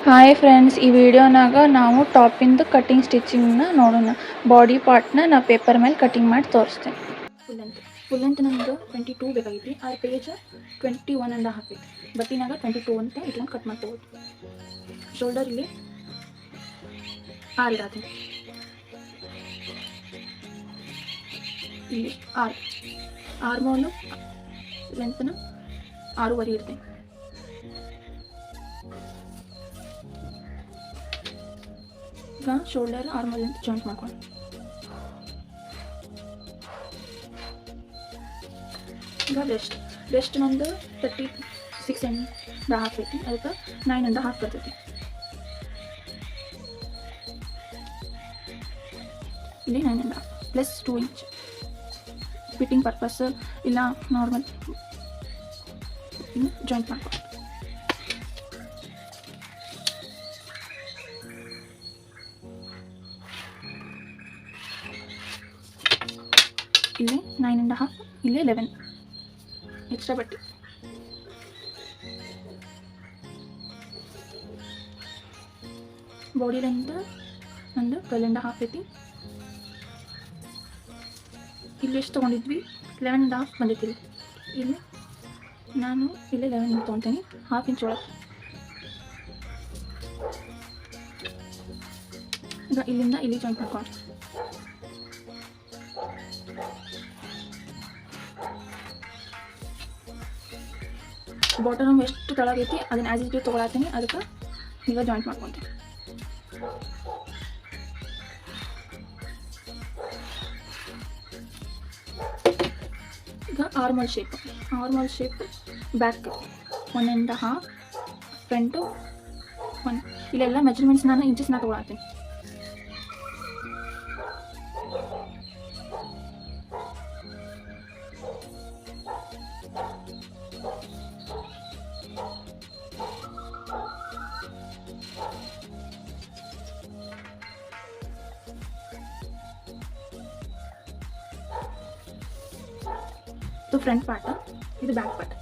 Hi friends, ಈ ವಿಡಿಯೋನಾಗ ನಾವು ಟಾಪಿಂದು cutting ಸ್ಟಿಚಿಂಗ್ನ ನೋಡೋಣ. ಬಾಡಿ ಪಾರ್ಟ್ನ ನಾ ಪೇಪರ್ ಮೇಲೆ ಕಟಿಂಗ್ ಮಾಡಿ ತೋರಿಸ್ತೇನೆ. ಫುಲ್ ಲೆಂತ್ ನಮ್ದು 22 ಬೇಕಾಗಿತ್ತು. ಆ ಪೇಜ್ 21.5 ಐತಿ. ಬಟ್ಟಿನಾಗ 22 ಅಂತ ಇಟ್ಕೊಂಡು ಕಟ್ ಮಾಡ್ಕೋಬೋದು. ಶೋಲ್ಡರ್ ಇಲ್ಲಿ 6 ಇಡಾತೀನಿ. ಇಲ್ಲಿ 6 ಆರ್ಮೋಲು ಲೆಂತ್ನ 6.5 ಇರ್ತೀನಿ. ಈಗ ಶೋಲ್ಡರ್ ಆರ್ಮಲ್ ಅಂತ ಜಾಯಿಂಟ್ ಮಾಡ್ಕೊಂಡು ಈಗ ವೆಸ್ಟ್ ನಮ್ಮದು 36.5 ಐತಿ. ಅದಕ್ಕೆ 9.5 ಬರ್ತೈತಿ. ಇಲ್ಲಿ 9.5 ಪ್ಲಸ್ 2 ಇಂಚ್ ಫಿಟ್ಟಿಂಗ್ ಪರ್ಪಸ್ ಇಲ್ಲ ನಾರ್ಮಲ್ ಜಾಯಿಂಟ್ ಮಾಡ್ಕೊಂಡು ಇಲ್ಲಿ 9.5 ಇಲ್ಲಿ 11 ಎಕ್ಸ್ಟ್ರಾ ಬಟ್ಟೆ. ಬಾಡಿ ಲೆಂತ್ ನಂದು 12.5 ಐತಿ. ಇಲ್ಲಿ ಎಷ್ಟು ತೊಗೊಂಡಿದ್ವಿ? 11.5 ಬಂದೈತಿ. ಇಲ್ಲಿ ನಾನು ಇಲ್ಲಿ 11 ತೊಗೊತೀನಿ. 1/2 ಇಂಚ್ ಒಳಗೆ. ಈಗ ಇಲ್ಲಿಂದ ಇಲ್ಲಿ ಜಾಯಿಂಟ್ ಮಾಡ್ಕೊಂಡು ಬಾಟಮ್ ಎಷ್ಟು ಕೆಳಗೈತಿ ಅದನ್ನ ಆಸ್ ಇಟ್ ತೊಗೊಳತ್ತೀನಿ. ಅದಕ್ಕೆ ಈಗ ಜಾಯಿಂಟ್ ಮಾಡ್ಕೊತೀನಿ. ಈಗ ಆರ್ಮಲ್ ಶೇಪ್ ಬ್ಯಾಕ್ 1.5 ಫ್ರಂಟು 1. ಇಲ್ಲೆಲ್ಲ ಮೆಜರ್ಮೆಂಟ್ಸ್ ನಾನು ಇಂಚಸ್ನ ತೊಗೊಳತ್ತೀನಿ. ಇದು ಫ್ರಂಟ್ ಪಾರ್ಟ್, ಇದು ಬ್ಯಾಕ್ ಪಾರ್ಟ್.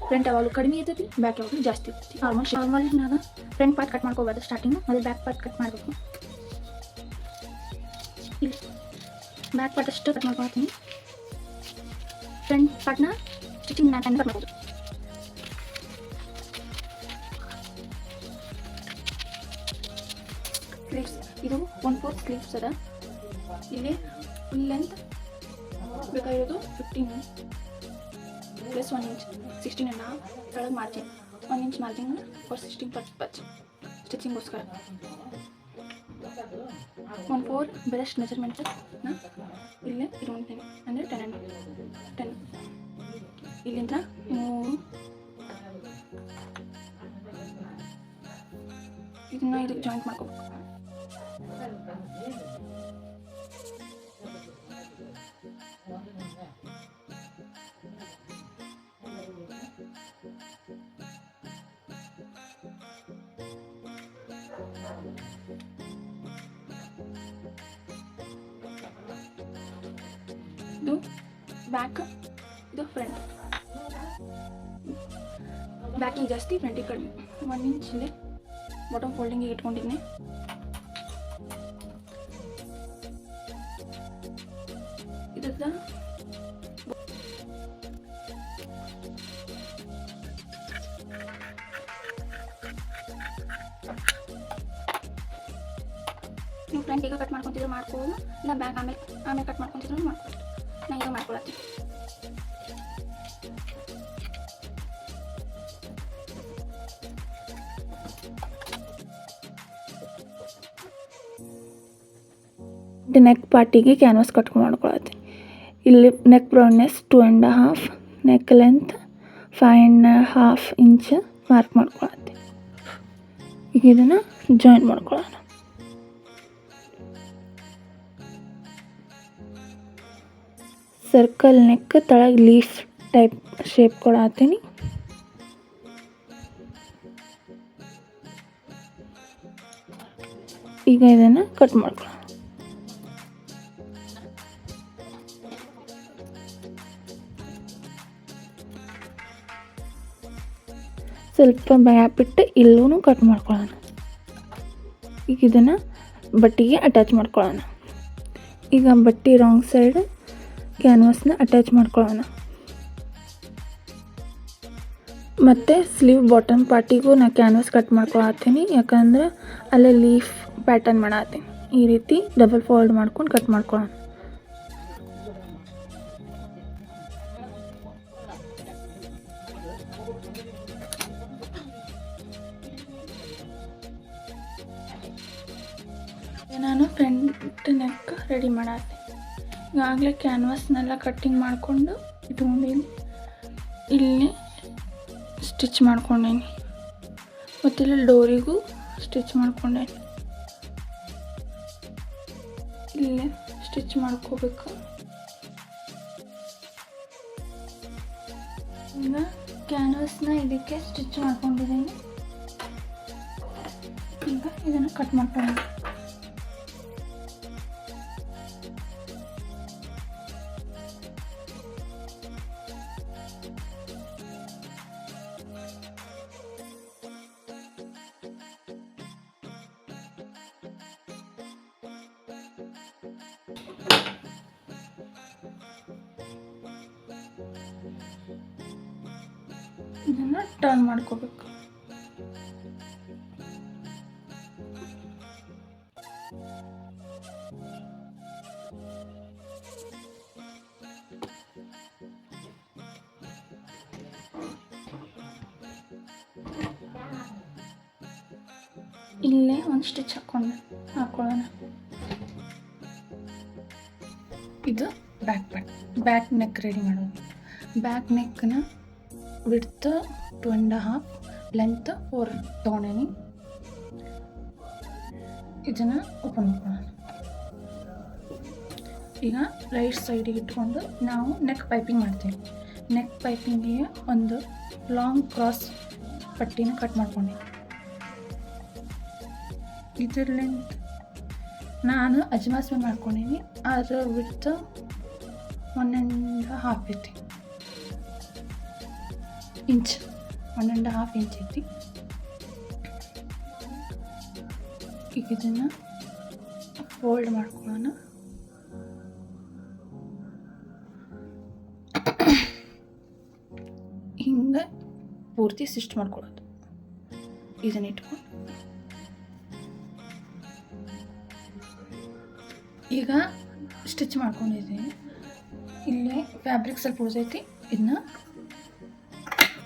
ಫ್ರಂಟ್ ಯಾವಾಗಲೂ ಕಡಿಮೆ ಇರ್ತೈತಿ, ಬ್ಯಾಕ್ ಯಾವಾಗಲೂ ಜಾಸ್ತಿ ಇರ್ತೈತಿ. ನಾರ್ಮಲ್ ನಾನು ಫ್ರಂಟ್ ಪಾರ್ಟ್ ಕಟ್ ಮಾಡ್ಕೋಬಾರ್ದು ಸ್ಟಾರ್ಟಿಂಗು, ಅದೇ ಬ್ಯಾಕ್ ಪಾರ್ಟ್ ಕಟ್ ಮಾಡಬೇಕು. ಇಲ್ಲಿ ಬ್ಯಾಕ್ ಪಾರ್ಟ್ ಅಷ್ಟು ಕಟ್ ಮಾಡ್ಕೊಳ್ತೀನಿ. ಫ್ರಂಟ್ ಪಾರ್ಟ್ನ ಸ್ಟಿಚಿಂಗ್ ನಾನು ಕಟ್ ಮಾಡ್ಬೋದು. ಸ್ಲೀವ್ಸ್ ಇದು 1/4 ಸ್ಲೀವ್ಸ್ ಅದ. ಇಲ್ಲಿ ಫುಲ್ ಲೆಂತ್ ಬೇಕಾಗಿರೋದು 15 ಪ್ಲಸ್ 1 ಇಂಚ್ 16.5 ಕೆಳಗೆ margin 1 inch margin for 16 purpose ಸ್ಟಿಚಿಂಗ್ಗೋಸ್ಕರ. 1/4 ಬ್ರೆಸ್ಟ್ ಮೆಜರ್ಮೆಂಟ್ನ ಇಲ್ಲೇ ಇಟ್ಕೊಳ್ತೀನಿ. ಅಂದರೆ 10 ಇಲ್ಲಿಂದ 3 ಇದನ್ನ ಇದಕ್ಕೆ ಜಾಯಿಂಟ್ ಮಾಡ್ಕೋಬೇಕು. ಇದು ಬ್ಯಾಕ್, ಇದು ಫ್ರಂಟ್. ಬ್ಯಾಕಿಗೆ ಜಾಸ್ತಿ, ಫ್ರಂಟಿಗೆ ಕಡಿಮೆ. 1 ಇಂಚ್ ಇಲ್ಲಿ ಬಾಟಮ್ ಫೋಲ್ಡಿಂಗಿಗೆ ಇಟ್ಕೊಂಡಿದ್ದೀನಿ. ಇದಕ್ಕೆ ನೀವು ಫ್ರಂಟ್ ಈಗ ಕಟ್ ಮಾಡ್ಕೊತಿದ್ರು ಮಾಡ್ಕೋಬೋದು, ಇಲ್ಲ ಬ್ಯಾಕ್ ಆಮೇಲೆ ಕಟ್ ಮಾಡ್ಕೊತಿದ್ರು ಮಾಡ್ಕೊಬೋದು. ನಾನು ಈಗ ಮಾಡ್ಕೊಳತ್ತೀನಿ. ನೆಕ್ ಪಾರ್ಟಿಗೆ ಕ್ಯಾನ್ವಾಸ್ ಕಟ್ ಮಾಡ್ಕೊಳತ್ತೀನಿ. ಇಲ್ಲಿ neck broadness 2.5, neck length 5.5 inch mark ಮಾಡ್ಕೊಳತ್ತೀನಿ. ಈಗ ಇದನ್ನು ಜಾಯಿಂಟ್ ಮಾಡ್ಕೊಳ್ಳೋಣ. ಸರ್ಕಲ್ ನೆಕ್ ತಳಗೆ ಲೀಫ್ ಟೈಪ್ ಶೇಪ್ ಕೊಡತ್ತೀನಿ. ಈಗ ಇದನ್ನು ಕಟ್ ಮಾಡ್ಕೊಳ್ಳೋಣ. ಸ್ವಲ್ಪ ಗ್ಯಾಪ್ ಬಿಟ್ಟು ಇಲ್ಲೂ ಕಟ್ ಮಾಡ್ಕೊಳ್ಳೋಣ. ಈಗ ಇದನ್ನು ಬಟ್ಟೆಗೆ ಅಟ್ಯಾಚ್ ಮಾಡ್ಕೊಳ್ಳೋಣ. ಈಗ ಬಟ್ಟೆ ರಾಂಗ್ ಸೈಡ್ ಕ್ಯಾನ್ವಾಸ್ನ ಅಟ್ಯಾಚ್ ಮಾಡ್ಕೊಳ್ಳೋಣ. ಮತ್ತು ಸ್ಲೀವ್ ಬಾಟಮ್ ಪಾರ್ಟಿಗೂ ನಾನು ಕ್ಯಾನ್ವಾಸ್ ಕಟ್ ಮಾಡ್ಕೊಳತ್ತೀನಿ, ಯಾಕಂದ್ರೆ ಅಲ್ಲೇ ಲೀಫ್ ಪ್ಯಾಟರ್ನ್ ಮಾಡತ್ತೀನಿ. ಈ ರೀತಿ ಡಬಲ್ ಫೋಲ್ಡ್ ಮಾಡ್ಕೊಂಡು ಕಟ್ ಮಾಡ್ಕೊಳ್ಳೋಣ. ನಾನು ಫ್ರಂಟ್ ನೆಕ್ ರೆಡಿ ಮಾಡತ್ತೀನಿ. ಈಗಾಗಲೇ ಕ್ಯಾನ್ವಾಸ್ನೆಲ್ಲ ಕಟ್ಟಿಂಗ್ ಮಾಡಿಕೊಂಡು ಇಟ್ಕೊಂಡೀನಿ. ಇಲ್ಲಿ ಸ್ಟಿಚ್ ಮಾಡ್ಕೊಂಡೇನಿ ಮತ್ತು ಇಲ್ಲಿ ಡೋರಿಗೂ ಸ್ಟಿಚ್ ಮಾಡ್ಕೊಂಡೇನಿ. ಇಲ್ಲೇ ಸ್ಟಿಚ್ ಮಾಡ್ಕೋಬೇಕು. ಈಗ ಕ್ಯಾನ್ವಾಸ್ನ ಇದಕ್ಕೆ ಸ್ಟಿಚ್ ಮಾಡ್ಕೊಂಡಿದ್ದೀನಿ. ಈಗ ಇದನ್ನು ಕಟ್ ಮಾಡ್ಕೊಳ್ಳೋಣ. ಇದನ್ನು ಟರ್ನ್ ಮಾಡ್ಕೋಬೇಕು. ಇಲ್ಲೇ ಒಂದು ಸ್ಟಿಚ್ ಹಾಕೊಳ್ಳೋಣ. ಇದು ಬ್ಯಾಕ್ ನೆಕ್ ರೆಡಿ ಮಾಡೋದು. ಬ್ಯಾಕ್ ನೆಕ್ನ ವಿಡ್ತ್ 2.5, ಲೆಂತ್ 4 ತೊಗೊಂಡೇನಿ. ಇದನ್ನು ಓಪನ್ ಮಾಡ್ಕೊಳ್ಳೋಣ. ಈಗ ರೈಟ್ ಸೈಡಿಗೆ ಇಟ್ಕೊಂಡು ನಾವು ನೆಕ್ ಪೈಪಿಂಗ್ ಮಾಡ್ತೀವಿ. ನೆಕ್ ಪೈಪಿಂಗಿಗೆ ಒಂದು ಲಾಂಗ್ ಕ್ರಾಸ್ ಪಟ್ಟಿನ ಕಟ್ ಮಾಡ್ಕೊಂಡೆ. ಇದ್ರ ಲೆಂತ್ ನಾನು ಅಜ್ಮಾಸ್ ಮೇಲೆ ಮಾಡ್ಕೊಂಡೀನಿ. ಅದರ ವಿಡ್ತ್ 1.5 ಐತಿ, 1.5 ಇಂಚ್ ಐತಿ. ಈಗ ಇದನ್ನು ಫೋಲ್ಡ್ ಮಾಡ್ಕೊಳ್ಳೋಣ. ಹಿಂಗೆ ಪೂರ್ತಿ ಸ್ಟಿಚ್ ಮಾಡ್ಕೊಳ್ಳೋದು. ಇದನ್ನ ಇಟ್ಕೊಂಡು ಈಗ ಸ್ಟಿಚ್ ಮಾಡ್ಕೊಂಡಿದ್ದೀನಿ. ಇಲ್ಲಿ ಫ್ಯಾಬ್ರಿಕ್ ಸ್ವಲ್ಪ ಉಳಿದೈತಿ, ಇದನ್ನ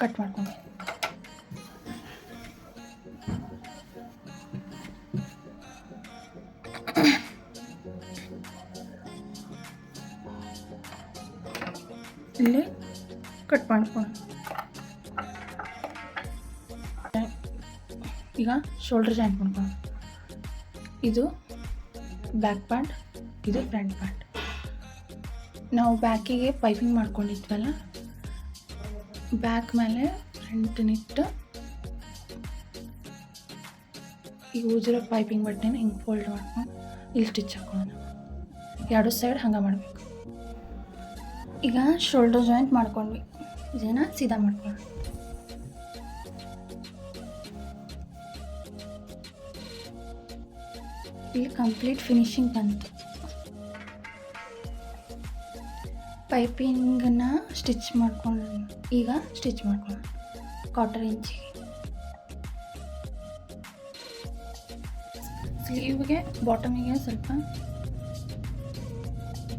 ಕಟ್ ಮಾಡ್ಕೊಂಡು ಇಲ್ಲಿ ಕಟ್ ಮಾಡ್ಕೊಂಡು ಈಗ ಶೋಲ್ಡರ್ ಜಾಯಿಂಟ್ ಮಾಡ್ಕೊಂಡು, ಇದು ಬ್ಯಾಕ್ ಪಾರ್ಟ್, ಇದು ಫ್ರಂಟ್ ಪಾರ್ಟ್. ನಾವು ಬ್ಯಾಕಿಗೆ ಪೈಪಿಂಗ್ ಮಾಡ್ಕೊಂಡಿದ್ವಲ್ಲ, ಬ್ಯಾಕ್ ಮೇಲೆ ಫ್ರಂಟನ್ನಿಟ್ಟು ಈಗ ಉಜ್ಜಿರೋ ಪೈಪಿಂಗ್ ಬಟ್ಟೆನ ಹಿಂಗೆ ಫೋಲ್ಡ್ ಮಾಡ್ಕೊಂಡು ಇಲ್ಲಿ ಸ್ಟಿಚ್ ಹಾಕೊಳ್ಳೋಣ. ಎರಡು ಸೈಡ್ ಹಂಗೆ ಮಾಡಬೇಕು. ಈಗ ಶೋಲ್ಡರ್ ಜಾಯಿಂಟ್ ಮಾಡ್ಕೊಂಡ್ವಿ, ಇದನ್ನು ಸೀದಾ ಮಾಡ್ಕೊಳ್ಳೋಣ. ಇಲ್ಲಿ ಕಂಪ್ಲೀಟ್ ಫಿನಿಶಿಂಗ್ ಬಂತು. ಪೈಪಿಂಗನ್ನು ಸ್ಟಿಚ್ ಮಾಡ್ಕೊಂಡು ಈಗ ಸ್ಟಿಚ್ ಮಾಡ್ಕೊಳ್ಳೋಣ 1/4 ಇಂಚಿಗೆ. ಸ್ಲೀವ್ಗೆ ಬಾಟಮಿಗೆ ಸ್ವಲ್ಪ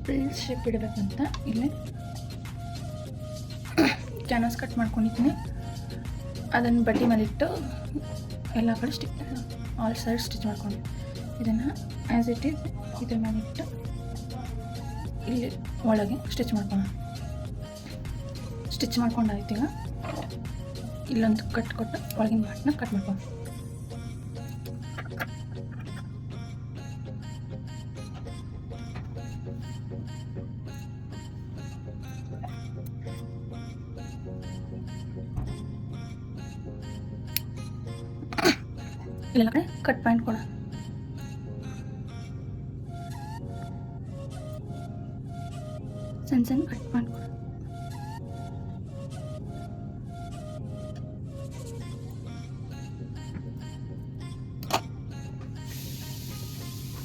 ಫ್ರಿಲ್ ಶೇಪ್ ಇಡಬೇಕಂತ ಇಲ್ಲಿ ಕ್ಯಾನ್ವಾಸ್ ಕಟ್ ಮಾಡ್ಕೊಂಡಿದ್ದೀನಿ. ಅದನ್ನು ಬಟ್ಟೆ ಮೇಲಿಟ್ಟು ಎಲ್ಲ ಕಡೆ ಆಲ್ ಸೈಡ್ ಸ್ಟಿಚ್ ಮಾಡ್ಕೊಂಡು ಇದನ್ನು ಆ್ಯಸ್ ಇಟ್ ಈಸ್ ಇದ್ರ ಮೇಲಿಟ್ಟು ಇಲ್ಲಿ ಒಳಗೆ ಸ್ಟಿಚ್ ಮಾಡ್ಕೊಳ್ಳೋಣ. ಸ್ಟಿಚ್ ಮಾಡ್ಕೊಂಡಾಯ್ತು. ಈಗ ಇಲ್ಲೊಂದು ಕಟ್ ಕೊಟ್ಟು ಒಳಗಿನ ಪಾರ್ಟ್ನ ಕಟ್ ಮಾಡ್ಕೊಂಡು ಇಲ್ಲೆಲ್ಲ ಕಡೆ ಕಟ್ ಪಾಯಿಂಟ್ ಕೊಡೋಣ. ಸಣ್ಣ ಕಟ್ ಮಾಡ್ಕೊಳ್ಳೋಣ.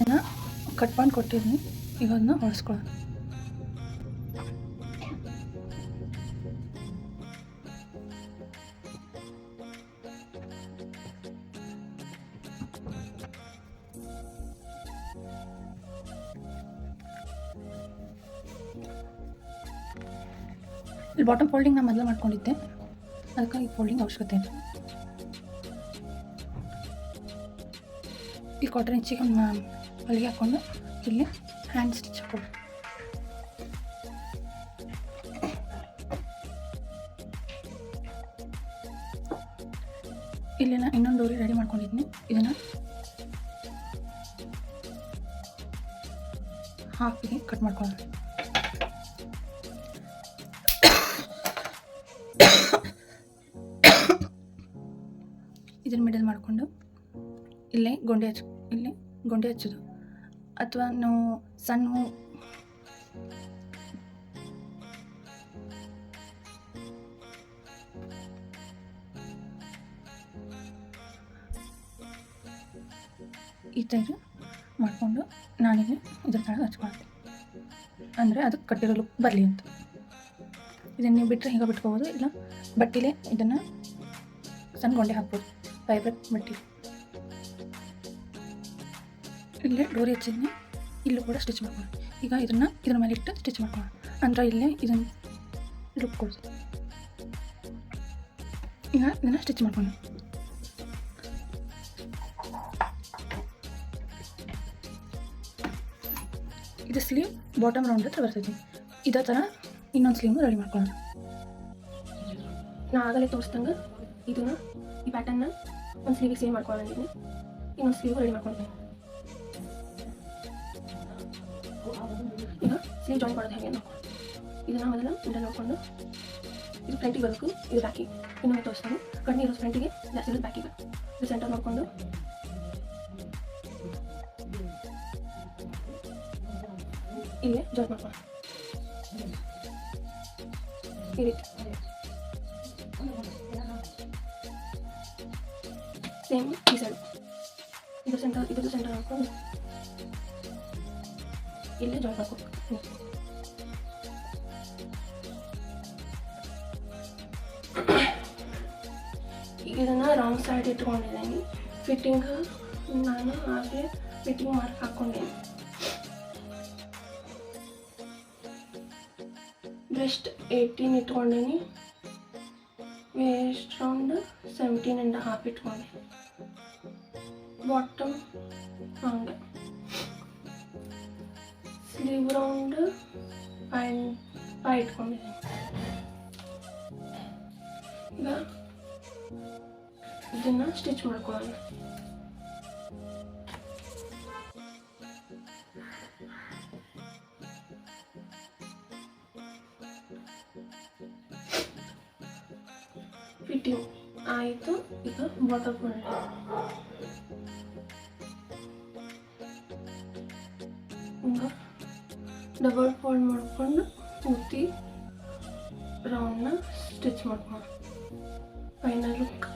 ಇದನ್ನು ಕಟ್ ಮಾಡಿ ಕೊಟ್ಟಿದ್ದೀನಿ, ಈಗ ಅದನ್ನ ಹೊಲಿಸ್ಕೊಳ್ಳೋಣ. ಇಲ್ಲಿ ಬಾಟಮ್ ಫೋಲ್ಡಿಂಗ್ ನಾನು ಮೊದಲು ಮಾಡ್ಕೊಂಡಿದ್ದೆ, ಅದಕ್ಕಾಗಿ ಫೋಲ್ಡಿಂಗ್ ಅವಶ್ಯಕತೆ ಇಲ್ಲ. ಈ ಕ್ವಾರ್ಟರ್ ಇಂಚಿಗೆ ಹೊಲಿಗೆ ಹಾಕ್ಕೊಂಡು ಇಲ್ಲಿ ಹ್ಯಾಂಡ್ ಸ್ಟಿಚ್ ಹಾಕೊಳ್ಳಿ. ಇಲ್ಲಿ ನಾನು ಇನ್ನೊಂದು ಡೋರಿ ರೆಡಿ ಮಾಡ್ಕೊಂಡಿದ್ದೀನಿ, ಇದನ್ನು ಹಾಕಿ ಕಟ್ ಮಾಡ್ಕೊಳ್ಳೋಣ. ಇದನ್ನು ಮಿಡಲ್ ಮಾಡಿಕೊಂಡು ಇಲ್ಲೇ ಗೊಂಡೆ ಹಚ್ಚೋದು, ಅಥವಾ ನಾವು ಸಣ್ಣ ಈ ಥರ ಮಾಡಿಕೊಂಡು ನಾನಿಗೆ ಇದ್ರ ಥರ ಹಚ್ಕೊಳ್ತೀನಿ, ಅಂದರೆ ಅದಕ್ಕೆ ಕಟ್ಟಿರೋ ಲುಕ್ ಬರಲಿ ಅಂತ. ಇದನ್ನು ನೀವು ಬಿಟ್ಟರೆ ಹೀಗೆ ಬಿಟ್ಕೋಬೋದು, ಇಲ್ಲ ಬಟ್ಟೆಲೇ ಇದನ್ನು ಸಣ್ಣ ಗೊಂಡೆ ಹಾಕ್ಬೋದು, ಫೈಬರ್ ಬಟ್ಟೆ. ಇಲ್ಲೇ ಡೋರಿ ಹಚ್ಚಿದ್ನಿ, ಇಲ್ಲೂ ಕೂಡ ಸ್ಟಿಚ್ ಮಾಡ್ಕೊಳ್ಳಿ. ಈಗ ಇದ್ರ ಮೇಲೆ ಇಟ್ಟು ಸ್ಟಿಚ್ ಮಾಡ್ಕೊಳ್ಳೋಣ, ಅಂದರೆ ಇಲ್ಲೇ ಇದನ್ನು ಲುಕ್ ಕೊಡ್ತೀವಿ. ಈಗ ಇದನ್ನು ಸ್ಟಿಚ್ ಮಾಡ್ಕೊಳ್ಳೋಣ. ಇದು ಸ್ಲೀವ್ ಬಾಟಮ್ ರೌಂಡ್ ಹತ್ರ ಬರ್ತೈತಿ. ಇದೇ ಥರ ಇನ್ನೊಂದು ಸ್ಲೀವ್ನು ರೆಡಿ ಮಾಡ್ಕೊಳ್ಳೋಣ. ನಾ ಆಗಲೇ ತೋರಿಸ್ದಂಗೆ ಇದನ್ನು ಈ ಪ್ಯಾಟರ್ನ ಒಂದು ಸ್ಲೀವಿಗೆ ಸೇವ್ ಮಾಡ್ಕೊಂಡಿದ್ದೀನಿ, ಇನ್ನೊಂದು ಸ್ಲೀವ್ ರೆಡಿ ಮಾಡ್ಕೊಳ್ತೀನಿ. ಈಗ ಸ್ಲೀವ್ ಜಾಯಿನ್ ಮಾಡೋದು ಹೇಗೆ ನೋಡ್ಕೊಂಡು ಇದನ್ನು ಮೊದಲು ಮಿಡಲ್ ನೋಡಿಕೊಂಡು ಇದು ಫ್ರಂಟಿಗೆ ಬರಬೇಕು, ಇದು ಬ್ಯಾಕಿಗೆ. ಇನ್ನೊಂದು ತೋರಿಸ್ತಾನೆ, ಕಡಿಮೆ ಇರೋ ಫ್ರಂಟಿಗೆ, ಜಾಸ್ತಿ ಇರೋದು ಬ್ಯಾಕಿಗೆ. ಇದು ಸೆಂಟರ್ ನೋಡಿಕೊಂಡು ಇಲ್ಲೇ ಜಾಯಿನ್ ಮಾಡ್ಕೊಳ್ಳೋಣ. ಈ ರೀತಿ ಸೇಮ್ ಈ ಸೈಡ್ ಇದ್ರ ಸೆಂಟರ್ ನೋಡ್ಕೊಂಡು ಇಲ್ಲೇ ಜಾಯಿನ್ ಮಾಡ್ಕೊಂಡು ಈಗ ಇದನ್ನು ರಾಂಗ್ ಸೈಡ್ ಇಟ್ಕೊಂಡಿದ್ದೀನಿ. ಫಿಟ್ಟಿಂಗ್ ನಾನು ಹಾಗೆ ಫಿಟ್ಟಿಂಗ್ ಮಾರ್ಕ್ ಹಾಕ್ಕೊಂಡೇನೆ. ಬ್ರೆಸ್ಟ್ 18 ಇಟ್ಕೊಂಡೀನಿ, ವೇಸ್ಟ್ ರೌಂಡ್ 17.5 ಇಟ್ಕೊಂಡೆ, ಬಾಟಮ್ ಹಂಗೆ, ಸ್ಲೀವ್ ರೌಂಡ್ 5 ಇಟ್ಕೊಂಡಿದ್ದೀನಿ. ಈಗ ಇದನ್ನು ಸ್ಟಿಚ್ ಮಾಡ್ಕೊಳ್ಳೋಣ. ಫಿಟ್ಟಿಂಗ್ ಆಯಿತು. ಈಗ ಬಾಟಮ್ ಫೋಲ್ಡ್ ಡಬಲ್ ಫೋಲ್ಡ್ ಮಾಡಿಕೊಂಡು ಪೂರ್ತಿ ರೌಂಡ್ನ ಸ್ಟಿಚ್ ಮಾಡ್ಕೊಂಡು ಫೈನಲ್ ಲುಕ್